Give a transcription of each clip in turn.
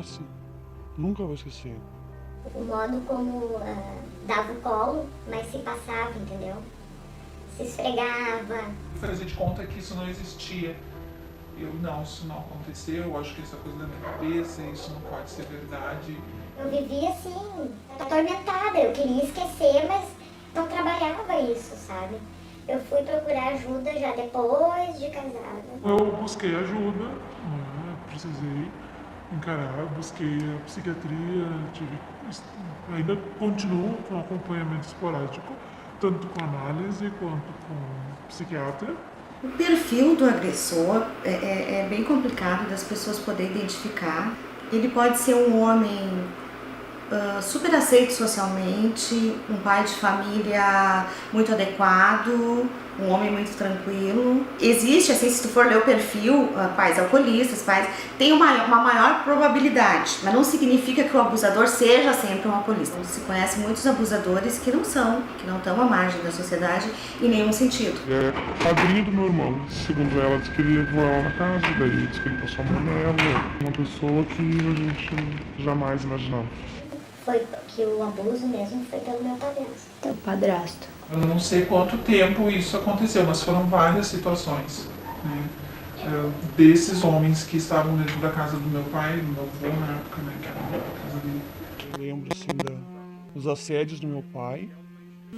esquece. Nunca vou esquecer. O modo como dava o colo, mas se passava, entendeu? Se esfregava. Fazer de conta que isso não existia. Isso não aconteceu, eu acho que isso é coisa da minha cabeça, isso não pode ser verdade. Eu vivia assim, atormentada, eu queria esquecer, mas não trabalhava isso, sabe? Eu fui procurar ajuda já depois de casada. Eu busquei ajuda, né? Precisei encarar, busquei a psiquiatria, ainda continuo com acompanhamento esporádico, tanto com análise quanto com psiquiatra. O perfil do agressor é bem complicado das pessoas poderem identificar. Ele pode ser um homem super aceito socialmente, um pai de família muito adequado, um homem muito tranquilo. Existe, assim, se tu for ler o perfil, pais alcoolistas, tem uma maior probabilidade, mas não significa que o abusador seja sempre um alcoolista. Se conhece muitos abusadores que não estão à margem da sociedade em nenhum sentido. É padrinho do meu irmão, segundo ela, diz que ele levou ela na casa, daí diz que ele passou a mão nela, uma pessoa que a gente jamais imaginava. Foi que o abuso mesmo foi pelo meu padrasto. Teu padrasto. Eu não sei quanto tempo isso aconteceu, mas foram várias situações, né? Desses homens que estavam dentro da casa do meu pai, do meu avô na época, né, que era a casa dele. Eu lembro, assim, dos assédios do meu pai.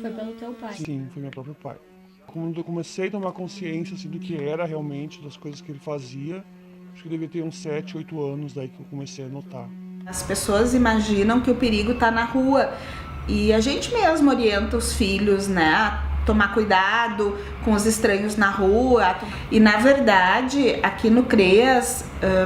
Foi pelo teu pai? Sim, foi meu próprio pai. Quando eu comecei a tomar consciência, assim, do que era realmente, das coisas que ele fazia, acho que eu devia ter uns 7, 8 anos daí que eu comecei a notar. As pessoas imaginam que o perigo está na rua e a gente mesmo orienta os filhos, né, a tomar cuidado com os estranhos na rua. E na verdade, aqui no CREAS,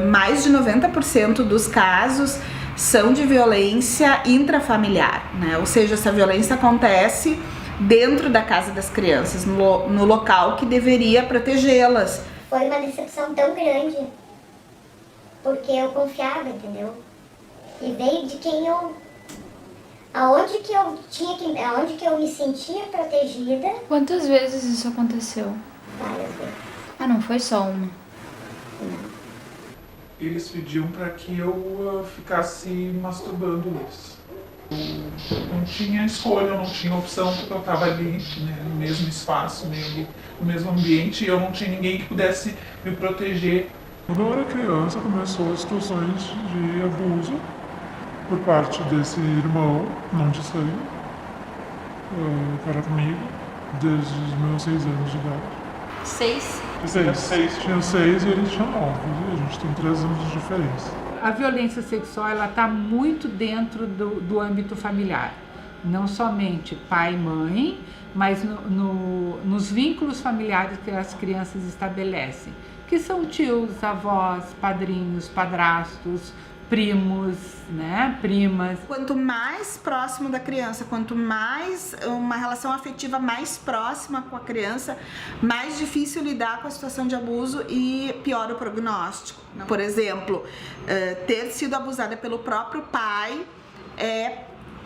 mais de 90% dos casos são de violência intrafamiliar, né? Ou seja, essa violência acontece dentro da casa das crianças, no local que deveria protegê-las. Foi uma decepção tão grande, porque eu confiava, entendeu? E veio de quem eu... Aonde que eu me sentia protegida. Quantas vezes isso aconteceu? Várias vezes. Ah, não foi só uma? Não. Eles pediam para que eu ficasse masturbando eles. Eu não tinha escolha, eu não tinha opção, porque eu estava ali, né, no mesmo espaço, no mesmo ambiente, e eu não tinha ninguém que pudesse me proteger. Quando eu era criança, começou situações de abuso por parte desse irmão, não de sangue, que era comigo, desde os meus 6 anos de idade. 6? Tinha 6 e ele tinha 9, e a gente tem 3 anos de diferença. A violência sexual ela está muito dentro do âmbito familiar, não somente pai e mãe, mas nos vínculos familiares que as crianças estabelecem, que são tios, avós, padrinhos, padrastos, primos, né, primas. Quanto mais próximo da criança, quanto mais uma relação afetiva mais próxima com a criança, mais difícil lidar com a situação de abuso e pior o prognóstico. Por exemplo, ter sido abusada pelo próprio pai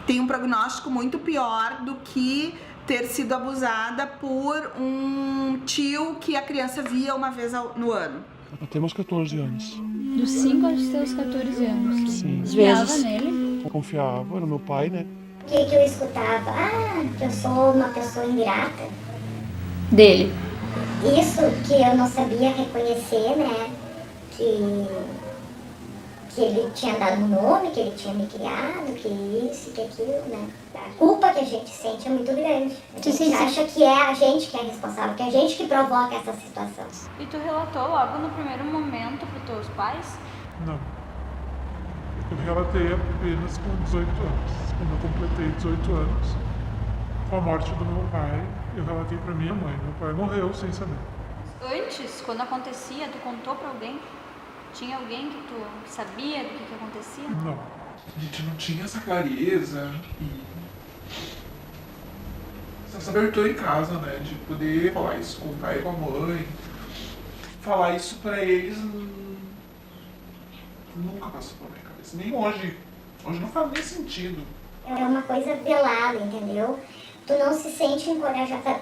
tem um prognóstico muito pior do que ter sido abusada por um tio que a criança via uma vez no ano. Até meus 14 anos. Dos 5 aos teus 14 anos? Sim. Confiava nele? Eu confiava, era meu pai, né? O que eu escutava? Que eu sou uma pessoa ingrata. Dele? Isso que eu não sabia reconhecer, né? Que ele tinha dado um nome, que ele tinha me criado, que isso, que aquilo, né? A culpa que a gente sente é muito grande. A gente acha que é a gente que é responsável, que é a gente que provoca essa situação. E tu relatou logo no primeiro momento para os teus pais? Não. Eu relatei apenas com 18 anos. Quando eu completei 18 anos, com a morte do meu pai, eu relatei para minha mãe. Meu pai morreu sem saber. Antes, quando acontecia, tu contou para alguém? Tinha alguém que tu sabia do que acontecia? Não. A gente não tinha essa clareza e essa abertura em casa, né, de poder falar isso com o pai e com a mãe. Falar isso pra eles nunca passou pela minha cabeça. Nem hoje. Hoje não faz nem sentido. É uma coisa velada, entendeu? Tu não se sente encorajada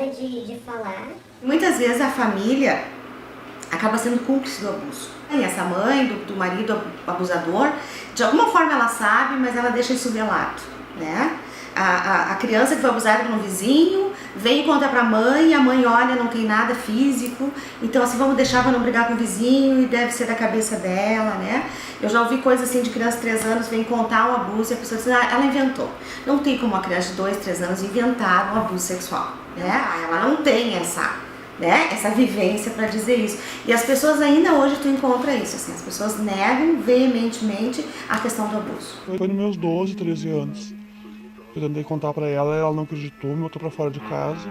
de falar. Muitas vezes a família, acaba sendo cúmplice do abuso. E essa mãe do marido abusador, de alguma forma ela sabe, mas ela deixa isso velado, né? A criança que foi abusada por um vizinho vem e conta pra mãe, e a mãe olha, não tem nada físico, então assim, vamos deixar pra não brigar com o vizinho e deve ser da cabeça dela, né? Eu já ouvi coisas assim de criança de 3 anos, vem contar um abuso e a pessoa diz, ela inventou. Não tem como uma criança de 2, 3 anos inventar um abuso sexual, né? Ela não tem essa vivência para dizer isso. E as pessoas ainda hoje tu encontra isso, assim, as pessoas negam veementemente a questão do abuso. Foi nos meus 12, 13 anos. Eu tentei contar pra ela não acreditou, me botou pra fora de casa.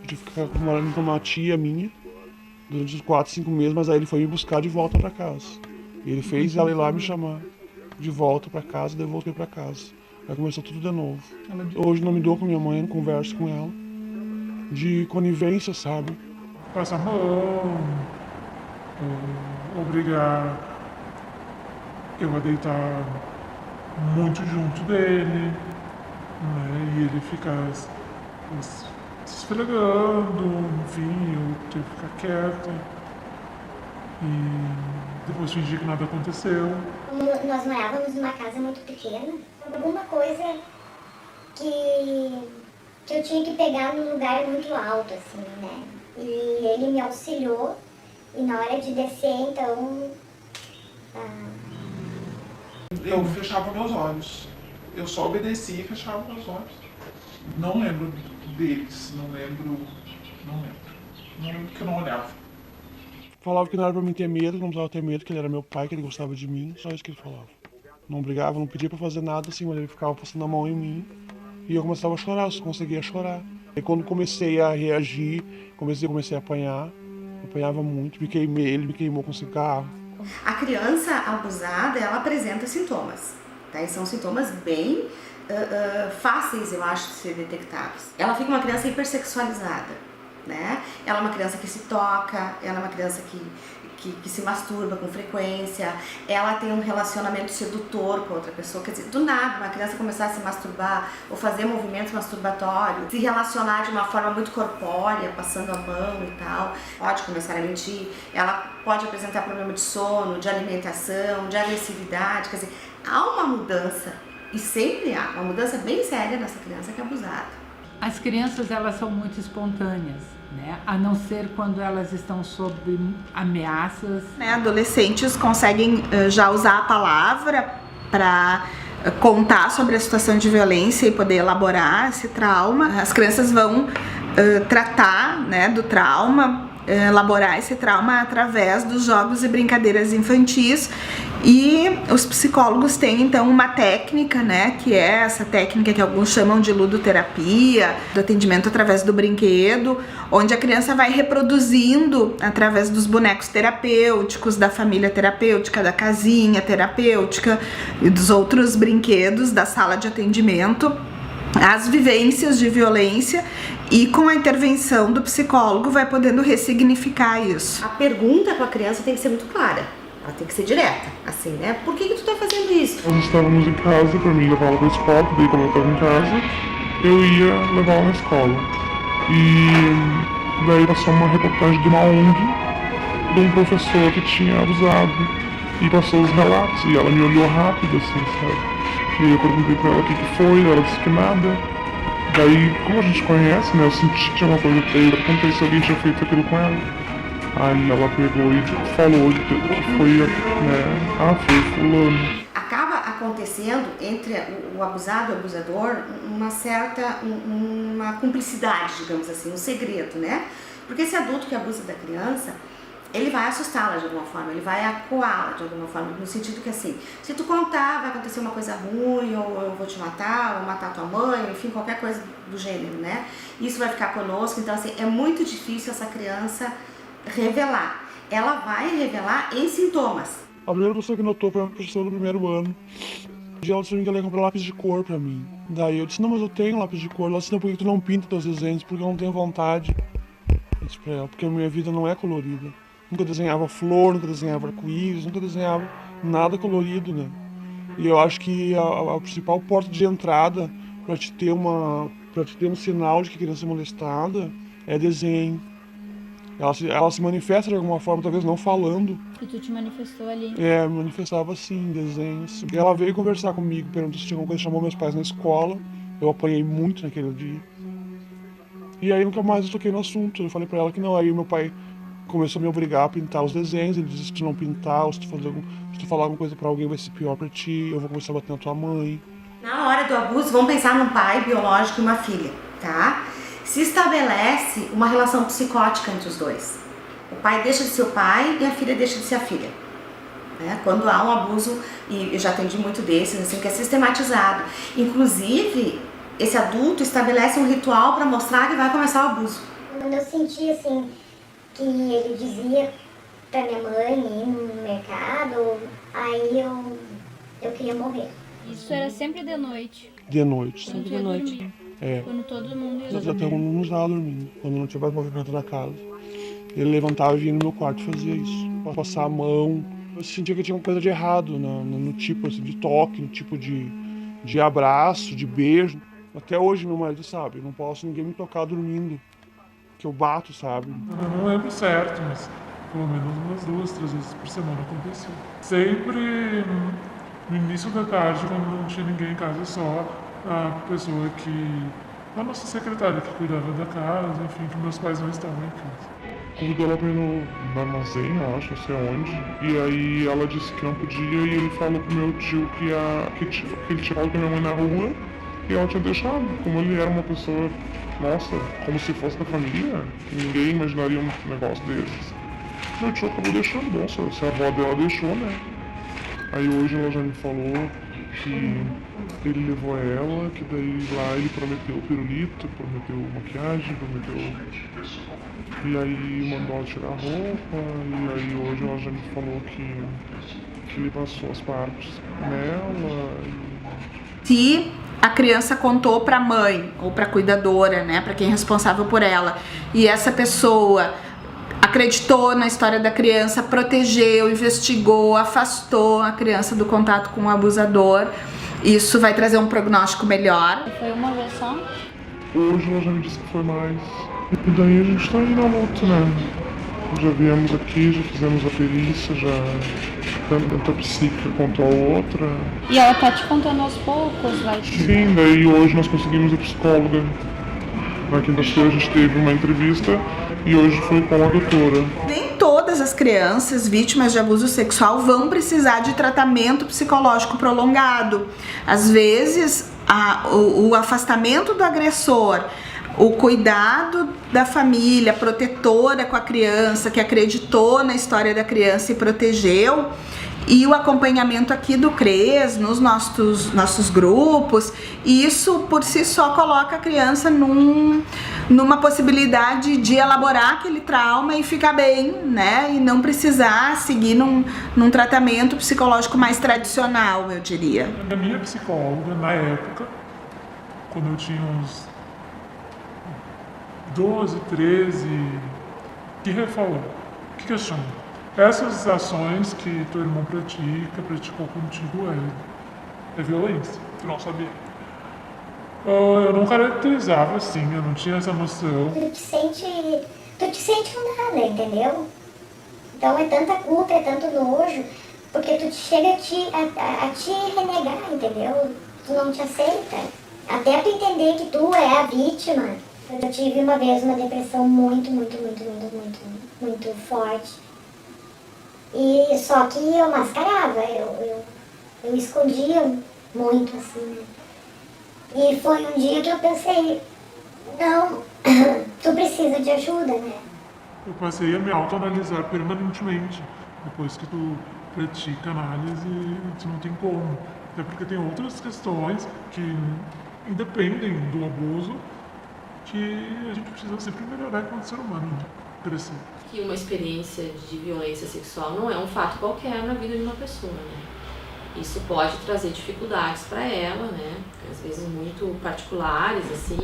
Eu tive que ficar morando com uma tia minha durante uns 4, 5 meses, mas aí ele foi me buscar de volta pra casa. E ele fez ela ir lá me chamar de volta pra casa, daí eu voltei pra casa. Aí começou tudo de novo. Hoje não me dou com minha mãe, não converso com ela. De conivência, sabe? Passa a mão, obrigar eu a deitar muito junto dele, né? E ele ficar se esfregando, enfim, eu tive que ficar quieta e depois fingir que nada aconteceu. Nós morávamos numa casa muito pequena, alguma coisa que eu tinha que pegar num lugar muito alto, assim, né? E ele me auxiliou, e na hora de descer, então... Eu fechava meus olhos. Eu só obedecia e fechava meus olhos. Não lembro deles, não lembro que eu não olhava. Falava que não era pra mim ter medo, não precisava ter medo, que ele era meu pai, que ele gostava de mim, só isso que ele falava. Não brigava, não pedia pra fazer nada assim, mas ele ficava passando a mão em mim e eu começava a chorar, eu só conseguia chorar. E quando comecei a reagir, comecei a apanhar, apanhava muito, ele me queimou com cigarro. A criança abusada, ela apresenta sintomas, tá? E são sintomas bem fáceis, eu acho, de ser detectáveis. Ela fica uma criança hipersexualizada, né? Ela é uma criança que se toca, ela é uma criança que se masturba com frequência, ela tem um relacionamento sedutor com outra pessoa, quer dizer, do nada, uma criança começar a se masturbar ou fazer movimentos masturbatórios, se relacionar de uma forma muito corpórea, passando a mão e tal, pode começar a mentir, ela pode apresentar problema de sono, de alimentação, de agressividade, quer dizer, há uma mudança, e sempre há uma mudança bem séria nessa criança que é abusada. As crianças, elas são muito espontâneas, né? A não ser quando elas estão sob ameaças. Adolescentes conseguem já usar a palavra para contar sobre a situação de violência e poder elaborar esse trauma. As crianças vão tratar, né, do trauma, elaborar esse trauma através dos jogos e brincadeiras infantis. E os psicólogos têm então uma técnica, né, que é essa técnica que alguns chamam de ludoterapia, do atendimento através do brinquedo, onde a criança vai reproduzindo através dos bonecos terapêuticos, da família terapêutica, da casinha terapêutica e dos outros brinquedos da sala de atendimento, as vivências de violência, e com a intervenção do psicólogo vai podendo ressignificar isso. A pergunta com a criança tem que ser muito clara. Ela tem que ser direta, assim, né? Por que tu tá fazendo isso? Nós estávamos em casa, pra mim levar ela pra escola, daí quando eu estava em casa, eu ia levar ela na escola. E daí passou uma reportagem de uma ONG, de um professor que tinha abusado, e passou os relatos, e ela me olhou rápido, assim, sabe? E eu perguntei pra ela o que foi, ela disse que nada. Daí, como a gente conhece, né, eu senti que tinha uma coisa pra ele, eu perguntei se alguém tinha feito aquilo com ela. Aí ela pegou e falou que foi, né, foi fulano. Acaba acontecendo entre o abusado e o abusador uma cumplicidade, digamos assim, um segredo, né? Porque esse adulto que abusa da criança, ele vai assustá-la de alguma forma, ele vai acuá-la de alguma forma, no sentido que assim, se tu contar vai acontecer uma coisa ruim, ou eu vou te matar, ou matar tua mãe, enfim, qualquer coisa do gênero, né? Isso vai ficar conosco, então assim, é muito difícil essa criança revelar. Ela vai revelar em sintomas. A primeira pessoa que notou foi uma professora do primeiro ano. E ela disse que ela ia comprar lápis de cor pra mim. Daí eu disse, não, mas eu tenho lápis de cor. Ela disse, não, por que tu não pinta teus desenhos? Porque eu não tenho vontade. Eu disse pra ela, porque a minha vida não é colorida. Nunca desenhava flor, nunca desenhava arco-íris, nunca desenhava nada colorido, né? E eu acho que a principal porta de entrada pra te ter um sinal de que a criança é molestada é desenho. Ela se manifesta de alguma forma, talvez não falando. E tu te manifestou ali. Manifestava assim, em desenhos. E ela veio conversar comigo, perguntou se tinha alguma coisa, chamou meus pais na escola. Eu apanhei muito naquele dia. E aí nunca mais eu toquei no assunto. Eu falei pra ela que não. Aí meu pai começou a me obrigar a pintar os desenhos. Ele disse que se tu não pintar, ou se tu falar alguma coisa pra alguém vai ser pior pra ti. Eu vou começar a bater na tua mãe. Na hora do abuso, vamos pensar num pai biológico e uma filha, tá? Se estabelece uma relação psicótica entre os dois. O pai deixa de ser o pai e a filha deixa de ser a filha. Né? Quando há um abuso, e eu já atendi muito desses, assim, que é sistematizado. Inclusive, esse adulto estabelece um ritual para mostrar que vai começar o abuso. Quando eu senti assim, que ele dizia pra minha mãe ir no mercado, aí eu queria morrer. Isso era sempre de noite. De noite. Quando tu ia dormir. Quando todo mundo ia Até dormir. quando não estava dormindo, quando não tinha mais movimento na casa. Ele levantava e vinha no meu quarto e fazia isso. Pra passar a mão. Eu sentia que tinha uma coisa de errado no tipo assim, de toque, no tipo de abraço, de beijo. Até hoje meu marido sabe, eu não posso ninguém me tocar dormindo. Que eu bato, sabe? Eu não lembro certo, mas pelo menos umas 2, 3 vezes por semana acontecia. Sempre no início da tarde, quando não tinha ninguém em casa, só a pessoa a nossa secretária que cuidava da casa, enfim, que meus pais não estavam em casa. Convidou ela pra ir no armazém, eu acho, não sei onde. E aí ela disse que não podia e ele falou pro meu tio que ele tinha falado com a minha mãe na rua e ela tinha deixado. Como ele era uma pessoa, nossa, como se fosse da família, ninguém imaginaria um negócio desses. Meu tio acabou deixando, nossa, se a avó dela deixou, né? Aí hoje ela já me falou que ele levou ela, que daí lá ele prometeu pirulito, prometeu maquiagem, prometeu... E aí mandou ela tirar a roupa, e aí hoje ela já me falou que ele passou as partes nela. Se a criança contou para a mãe ou para a cuidadora, né, para quem é responsável por ela, e essa pessoa acreditou na história da criança, protegeu, investigou, afastou a criança do contato com o abusador, isso vai trazer um prognóstico melhor. Foi uma vez só? Hoje ela já me disse que foi mais. E daí a gente tá indo na luta, né? Já viemos aqui, já fizemos a perícia, já tanto a psíquica quanto a outra. E ela tá te contando aos poucos, vai? Sim, daí hoje nós conseguimos a psicóloga. Na quinta-feira a gente teve uma entrevista e hoje foi com a doutora. Nem todas as crianças vítimas de abuso sexual vão precisar de tratamento psicológico prolongado. Às vezes, o afastamento do agressor, o cuidado da família protetora com a criança, que acreditou na história da criança e protegeu, e o acompanhamento aqui do CRES, nos nossos grupos, e isso por si só coloca a criança numa possibilidade de elaborar aquele trauma e ficar bem, né? E não precisar seguir num tratamento psicológico mais tradicional, eu diria. A minha psicóloga, na época, quando eu tinha uns 12, 13, que falou, que questionou? Essas ações que teu irmão praticou contigo é violência, tu não sabia. Eu não caracterizava assim, eu não tinha essa noção. Tu te sente nada, entendeu? Então é tanta culpa, é tanto nojo, porque tu chega a te renegar, entendeu? Tu não te aceita. Até tu entender que tu é a vítima. Eu tive uma vez uma depressão muito forte. E só que eu mascarava, eu escondia muito assim, né? E foi um dia que eu pensei, não, tu precisa de ajuda, né? Eu passei a me autoanalisar permanentemente. Depois que tu pratica análise, tu não tem como. Até porque tem outras questões que independem do abuso, que a gente precisa sempre melhorar enquanto ser humano, né? Crescer. Que uma experiência de violência sexual não é um fato qualquer na vida de uma pessoa, né? Isso pode trazer dificuldades para ela, né? Às vezes muito particulares, assim.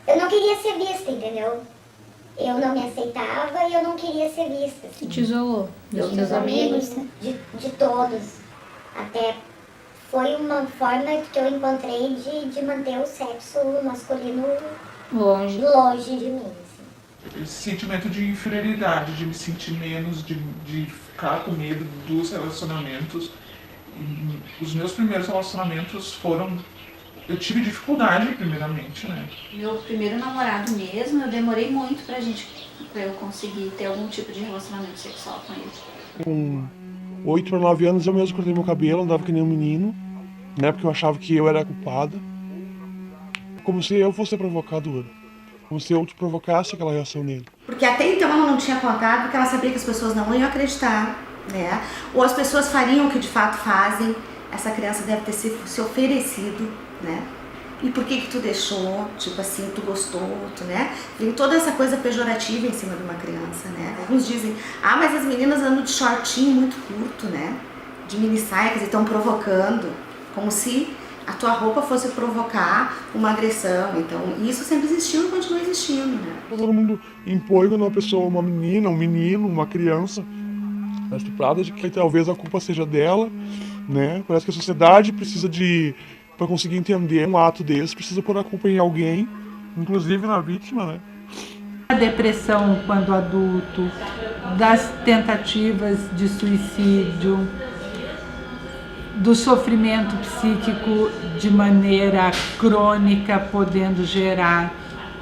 Eu não queria ser vista, entendeu? Eu não me aceitava e eu não queria ser vista. Tu te isolou Dos meus amigos, de todos. Até foi uma forma que eu encontrei de manter o sexo masculino longe de mim. Assim. esse sentimento de inferioridade, de me sentir menos, de ficar com medo dos relacionamentos. E os meus primeiros relacionamentos foram... Eu tive dificuldade, primeiramente, né? Meu primeiro namorado mesmo, eu demorei muito pra eu conseguir ter algum tipo de relacionamento sexual com ele. Com 8 para 9 anos eu mesmo cortei meu cabelo, andava que nem um menino, né? Porque eu achava que eu era a culpada. Como se eu fosse a provocadora. Como se eu provocasse aquela reação nele. Porque até então ela não tinha contado porque ela sabia que as pessoas não iam acreditar, né? Ou as pessoas fariam o que de fato fazem. Essa criança deve ter se oferecido, né? E por que tu deixou? Tipo assim, tu gostou, né? Vem toda essa coisa pejorativa em cima de uma criança, né? Alguns dizem, mas as meninas andam de shortinho muito curto, né? De mini saia, quer dizer, estão provocando. Como se a tua roupa fosse provocar uma agressão. Então, isso sempre existiu e continua existindo, né? Todo mundo impõe quando uma pessoa, uma menina, um menino, uma criança é estuprada, de que talvez a culpa seja dela, né? Parece que a sociedade precisa para conseguir entender um ato desse, precisa pôr a culpa em alguém, inclusive na vítima, né? A depressão quando adulto, das tentativas de suicídio, do sofrimento psíquico de maneira crônica, podendo gerar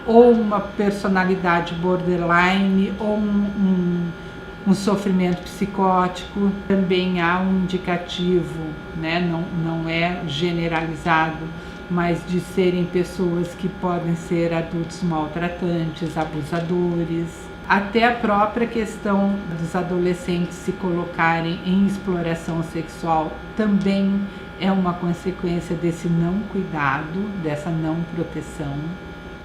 ou uma personalidade borderline ou um sofrimento psicótico. Também há um indicativo, né? Não é generalizado, mas de serem pessoas que podem ser adultos maltratantes, abusadores. Até a própria questão dos adolescentes se colocarem em exploração sexual também é uma consequência desse não cuidado, dessa não proteção.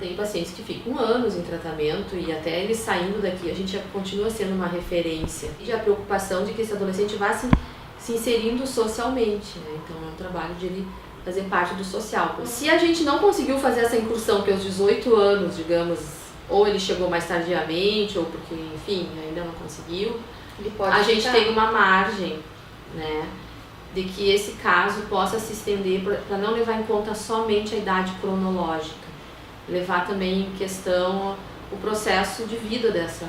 Tem pacientes que ficam anos em tratamento e até eles saindo daqui, a gente já continua sendo uma referência. E a preocupação de que esse adolescente vá se inserindo socialmente, né? Então é um trabalho de ele fazer parte do social. Se a gente não conseguiu fazer essa incursão que aos 18 anos, digamos, ou ele chegou mais tardiamente, ou porque, enfim, ainda não conseguiu, a gente tem uma margem, né, de que esse caso possa se estender para não levar em conta somente a idade cronológica, levar também em questão o processo de vida desse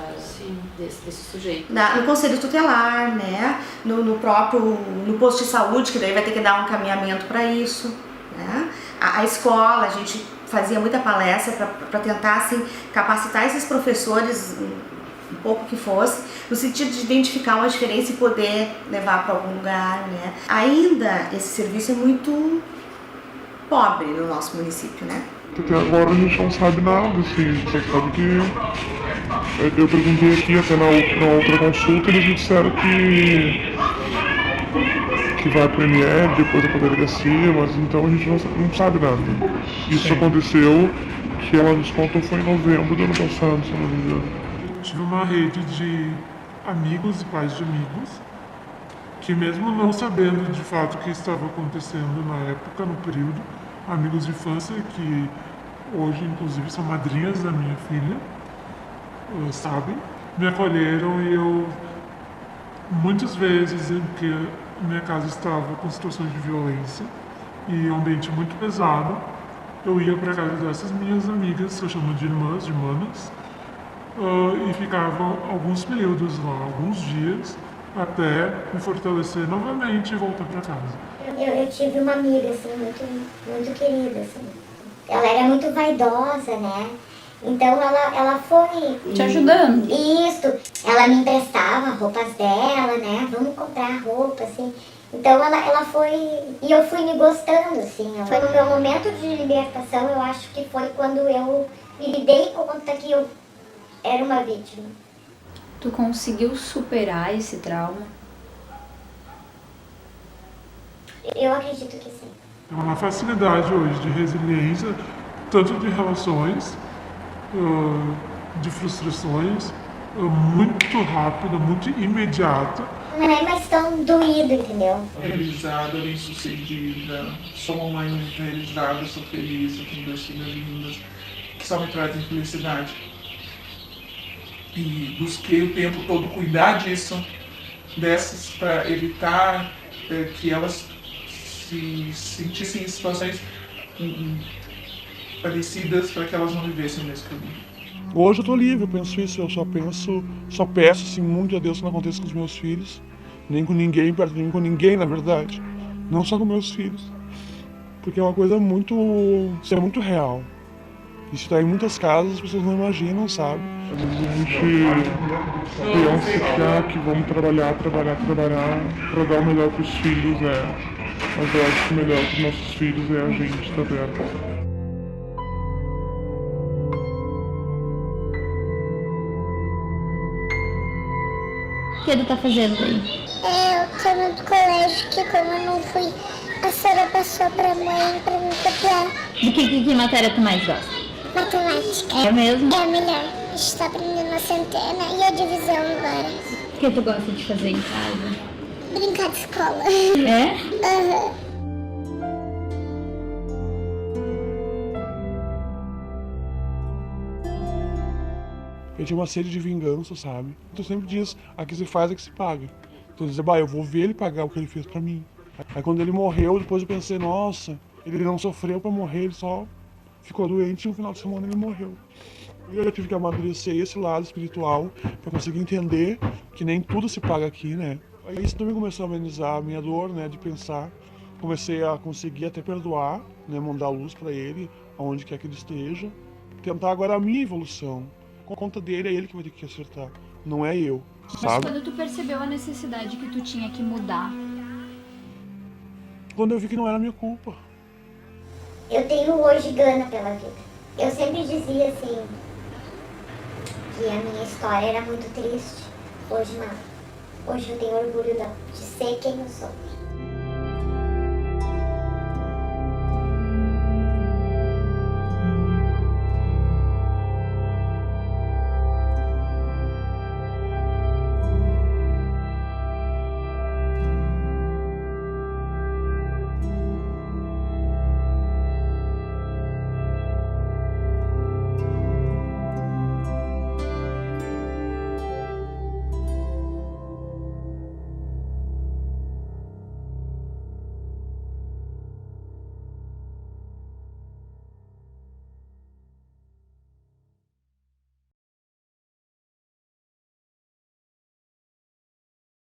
sujeito. No conselho tutelar, né, no posto de saúde, que daí vai ter que dar um encaminhamento para isso, né? A escola, a gente fazia muita palestra para tentar assim, capacitar esses professores, um pouco que fosse, no sentido de identificar uma diferença e poder levar para algum lugar, né? Ainda esse serviço é muito pobre no nosso município, né? Até agora a gente não sabe nada, assim, só sabe que eu perguntei aqui até na outra consulta e eles me disseram que vai pro INR, depois vai pra delegacia, mas então a gente não sabe nada. Isso aconteceu, que ela nos contou foi em novembro do ano passado, se não me engano. Tive uma rede de amigos e pais de amigos, que mesmo não sabendo de fato o que estava acontecendo na época, no período, amigos de infância que hoje inclusive são madrinhas da minha filha, sabem, me acolheram e eu, muitas vezes em que minha casa estava com situações de violência e um ambiente muito pesado, eu ia para casa dessas minhas amigas, que eu chamo de irmãs, de manas, e ficava alguns períodos lá, alguns dias, até me fortalecer novamente e voltar para casa. Eu tive uma amiga, assim, muito querida, assim. Ela era muito vaidosa, né? Então ela foi... Te ajudando. Isso. Ela me emprestava roupas dela, né? Vamos comprar roupa, assim. Então ela foi... E eu fui me gostando, assim. Foi no meu momento de libertação, eu acho que foi quando eu me dei conta que eu era uma vítima. Tu conseguiu superar esse trauma? Eu acredito que sim. Tem uma facilidade hoje de resiliência, tanto de relações, de frustrações, muito rápida, muito imediata. Não é mais tão doído, entendeu? Realizada, bem-sucedida, sou uma mãe muito realizada, sou feliz, eu tenho 2 filhas lindas, que só me trazem felicidade. E busquei o tempo todo cuidar dessas, para evitar que elas se sentissem em situações parecidas, para que elas não vivessem o mesmo que eu vivi. Hoje eu tô livre, eu penso isso, eu só peço assim, muito a Deus que não aconteça com os meus filhos, nem com ninguém, perto de mim, com ninguém, na verdade. Não só com meus filhos. Porque é uma coisa muito. Isso é muito real. Isso está em muitas casas, as pessoas não imaginam, sabe? A gente pensa que vamos trabalhar para dar o melhor para os filhos, mas eu acho que o melhor para os nossos filhos é a gente estar perto. O que ele tá fazendo aí? Eu tô no colégio, que como eu não fui, a senhora passou pra mãe pra me copiar. De que matéria tu mais gosta? Matemática. É mesmo? É a melhor. A gente tá aprendendo a centena e a divisão agora. O que tu gosta de fazer em casa? Brincar de escola. É? Aham. Eu tinha uma sede de vingança, sabe? Tu sempre diz, aqui se faz, aqui se paga. Então eu dizia, bah, eu vou ver ele pagar o que ele fez pra mim. Aí quando ele morreu, depois eu pensei, nossa, ele não sofreu pra morrer, ele só ficou doente e no final de semana ele morreu. E eu tive que amadurecer esse lado espiritual pra conseguir entender que nem tudo se paga aqui, né? Aí isso também começou a amenizar a minha dor, né, de pensar. Comecei a conseguir até perdoar, né, mandar luz pra ele, aonde quer que ele esteja. Tentar agora a minha evolução. Com conta dele, é ele que vai ter que acertar, não é eu, Mas sabe? quando tu percebeu a necessidade que tu tinha que mudar? Quando eu vi que não era minha culpa. Eu tenho hoje gana pela vida. Eu sempre dizia assim, que a minha história era muito triste. Hoje não. Hoje eu tenho orgulho de ser quem eu sou.